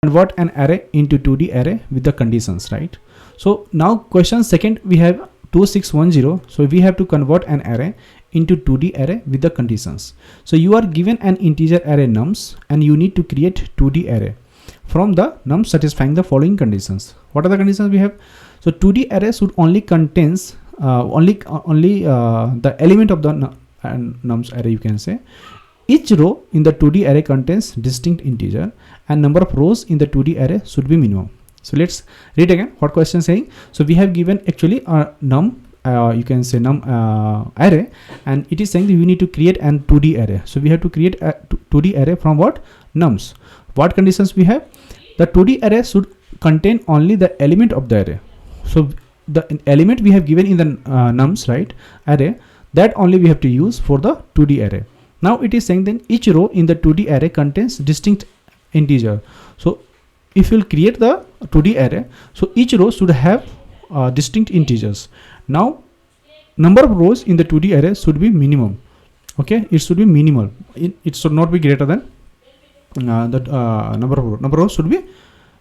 convert an array into 2D array with the conditions, right? So now question second, we have 2610. So we have to convert an array into 2D array with the conditions. So you are given an integer array nums and you need to create 2D array from the nums satisfying the following conditions. What are the conditions we have? So 2D array should only contains the element of the nums array, you can say. Each row in the 2D array contains distinct integer and number of rows in the 2D array should be minimum. So let's read again what question saying. So we have given actually a num you can say num array, and it is saying that we need to create an 2D array. So we have to create a 2D array from what? Nums. What conditions we have? The 2D array should contain only the element of the array. So the element we have given in the nums, right, array, that only we have to use for the 2D array. Now it is saying then each row in the 2D array contains distinct integer. So if you'll create the 2D array, so each row should have distinct integers. Now number of rows in the 2D array should be minimum. Okay, it should be minimal. It should not be greater than the number of rows should be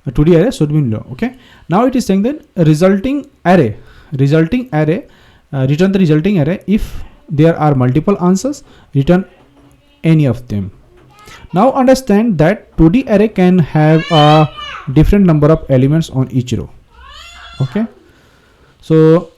2D array should be low. Okay, now it is saying that resulting array return the resulting array. If there are multiple answers, return any of them. Now understand that 2D array can have a different number of elements on each row. Okay, so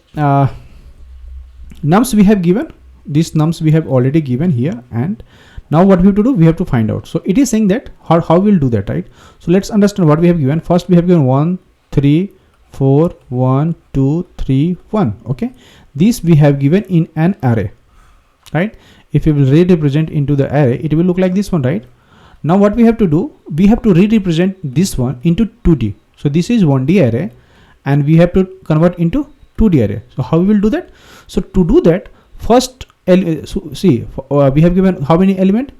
nums we have given, these nums we have already given here, and now what we have to do, we have to find out. So it is saying that how we'll do that, right? So let's understand what we have given. First we have given 1 3 4 1 2 3 1. Okay, this we have given in an array, right? If we will re-represent into the array, it will look like this one, right? Now what we have to do, we have to re-represent this one into 2D. So this is 1D array and we have to convert into 2D array. So how we will do that? So to do that, first see, we have given how many element?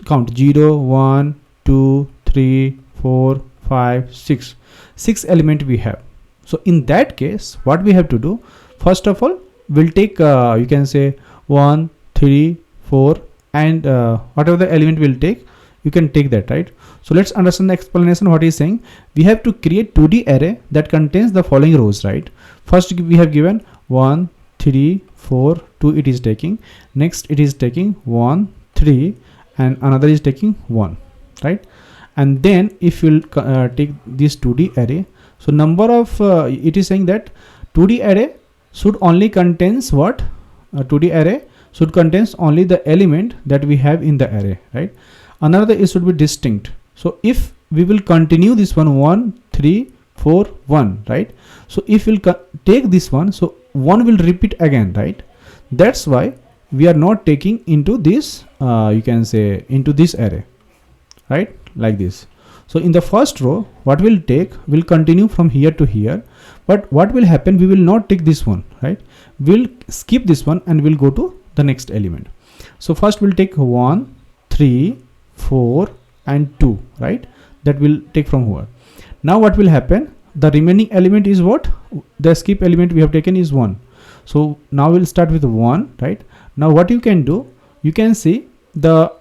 Count 0 1 2 3 4 5 6. 6 element we have. So in that case, what we have to do, first of all, we'll take you can say 1 3 4 and whatever the element will take, you can take that, right? So let's understand the explanation. What is saying, we have to create 2D array that contains the following rows, right? First we have given 1 3 4 2, it is taking, next it is taking 1 3 and another is taking 1, right? And then if you'll take this 2D array, so number of it is saying that 2D array should only contains what? 2D array should contains only the element that we have in the array, right? Another is should be distinct. So if we will continue this one 1 3 4 1, right? So if we'll take this one, so 1 will repeat again, right? That's why we are not taking into this you can say into this array, right? Like this. So in the first row, what we'll take, will continue from here to here, but what will happen, we will not take this one, right? We'll skip this one and we'll go to the next element. So first we'll take 1 3 4 and 2, right? That will take from here. Now what will happen, the remaining element is what? The skip element we have taken is 1. So now we'll start with 1, right? Now what you can do, you can see the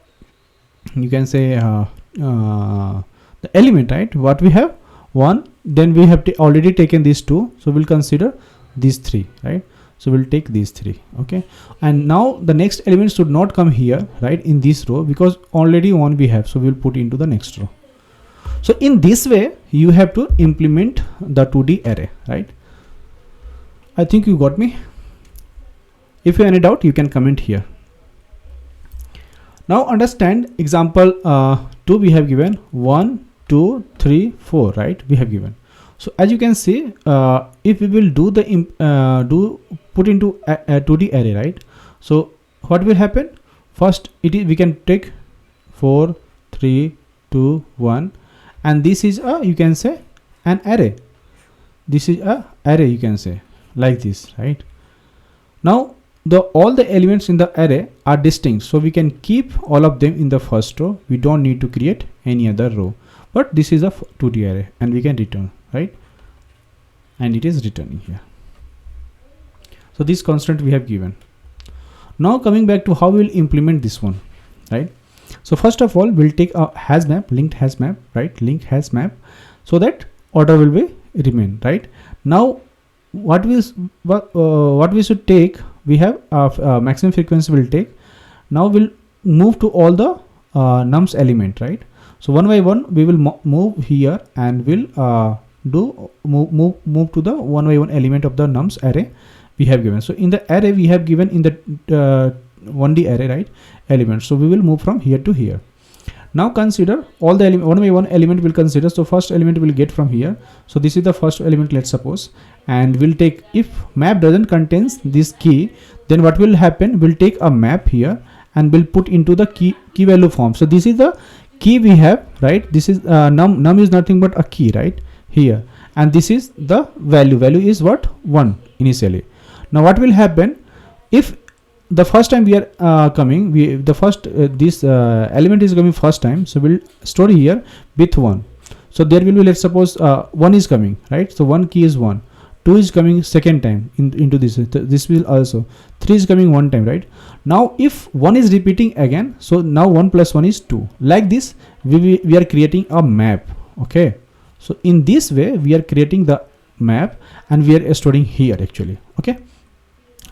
the element, right? What we have 1, then we have already taken these 2, so we'll consider these 3, right? So we'll take these 3. Okay, and now the next element should not come here, right, in this row, because already 1 we have, so we'll put into the next row. So in this way you have to implement the 2D array, right? I think you got me. If you have any doubt, you can comment here. Now understand example 2, we have given 1 2 3 4, right? We have given. So as you can see, if we will do the put into a 2D array, right? So what will happen? First we can take 4 3 2 1, and this is a, you can say, an array. This is a array, you can say, like this, right? Now all the elements in the array are distinct, so we can keep all of them in the first row. We don't need to create any other row, but this is a 2D array and we can return, right? And it is returning here. So this constant we have given. Now coming back to how we will implement this one, right? So first of all, we'll take a has map, linked has map, right? Link has map, so that order will be remain, right? Now what we should take, we have maximum frequency will take. Now we'll move to all the nums element, right? So one by one we will move here, and we'll move to the one by one element of the nums array we have given. So in the array we have given in the 1D array, right, elements. So we will move from here to here. Now consider all the element, one by one element will consider. So first element will get from here. So this is the first element, let's suppose, and we'll take, if map doesn't contains this key, then what will happen, we'll take a map here and we'll put into the key value form. So this is the key we have, right? This is num is nothing but a key, right, here, and this is the value is what, 1 initially. Now what will happen, if the first time we are coming, this element is coming first time, so we'll store here with 1. So there will be, let's suppose 1 is coming, right? So 1 key is 1, 2 is coming second time into this will also, 3 is coming one time, right? Now if 1 is repeating again, so now 1 plus 1 is 2. Like this we are creating a map. Okay, so in this way we are creating the map and we are storing here actually. Okay,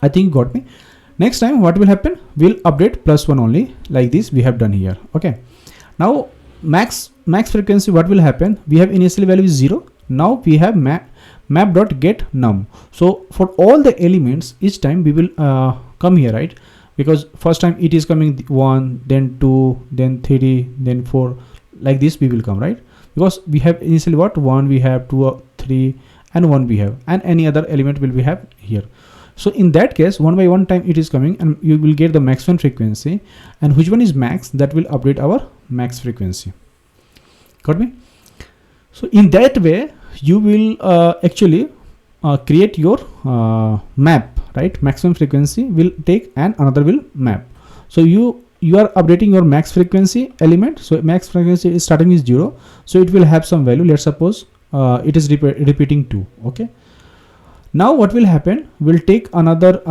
I think you got me. Next time what will happen, we'll update +1 only, like this we have done here. Okay, now max frequency, what will happen, we have initially value is 0. Now we have map.get num. So for all the elements, each time we will come here, right? Because first time it is coming 1, then 2, then 3, then 4, like this we will come, right? Because we have initially what, 1 we have, 2, 3 and 1 we have, and any other element will we have here. So in that case, one by one time it is coming, and you will get the maximum frequency, and which one is max, that will update our max frequency. Got me? So in that way you will actually create your map, right? Maximum frequency will take and another will map. So you are updating your max frequency element. So max frequency is starting with 0, so it will have some value. Let's suppose it is repeating 2. Okay, now what will happen, we'll take another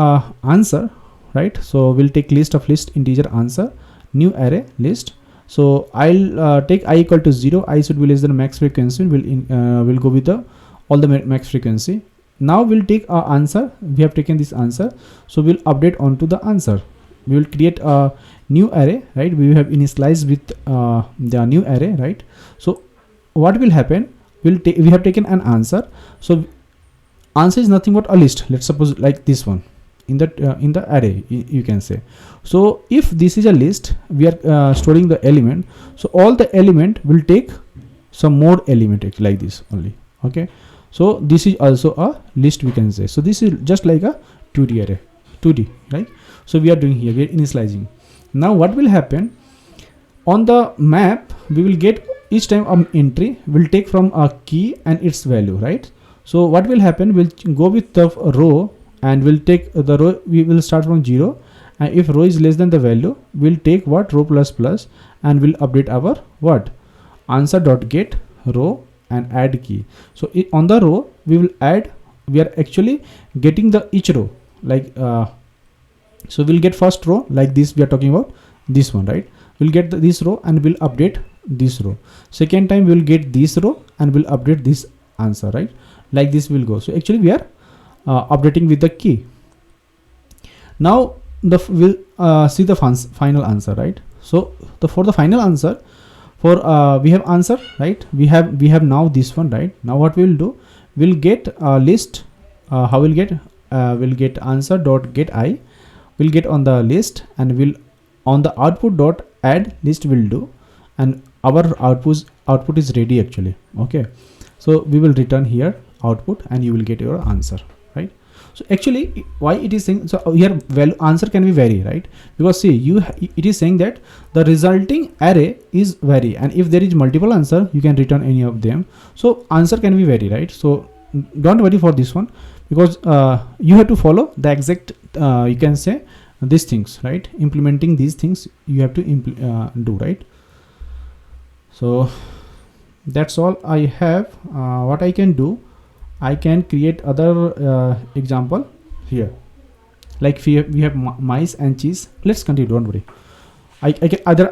answer, right? So we'll take list integer answer, new array list. So I'll take I equal to 0, I should be less than max frequency, we'll go with all the max frequency. Now we'll take our answer, we have taken this answer, so we'll update onto the answer. We will create a new array, right? We have initialized with the new array, right? So what will happen, we have taken an answer. So answer is nothing but a list, let's suppose like this one in the array, you can say. So if this is a list, we are storing the element, so all the element will take some more element like this only. Okay, so this is also a list, we can say. So this is just like a 2D array, 2D, right? So we are doing here, we are initializing. Now what will happen, on the map we will get each time an entry will take from a key and its value, right? So what will happen, we'll go with the row and we'll take the row, we will start from 0, and if row is less than the value, we'll take what, row plus plus, and we'll update our what, answer.get row and add key. So on the row we will add, we are actually getting the each row, like so we'll get first row like this, we are talking about this one, right? We'll get this row and we'll update this row. Second time we'll get this row and we'll update this answer, right? Like this will go. So actually we are updating with the key. Now we'll see the final answer, right? So for the final answer, for we have answer, right? We have now this one, right? Now what we will do, we'll get a list. How we'll get answer dot get I, we'll get on the list, and we'll on the output dot add list will do, and our output is ready actually. Okay, so we will return here output and you will get your answer, right? So actually why it is saying, so here value answer can be vary, right? Because see, it is saying that the resulting array is vary, and if there is multiple answer, you can return any of them. So answer can be vary, right? So don't worry for this one, because you have to follow the exact you can say these things, right? Implementing these things you have to do, right? So that's all I have. What I can do, I can create other example here, like we have mice and cheese. Let's continue, don't worry. I can other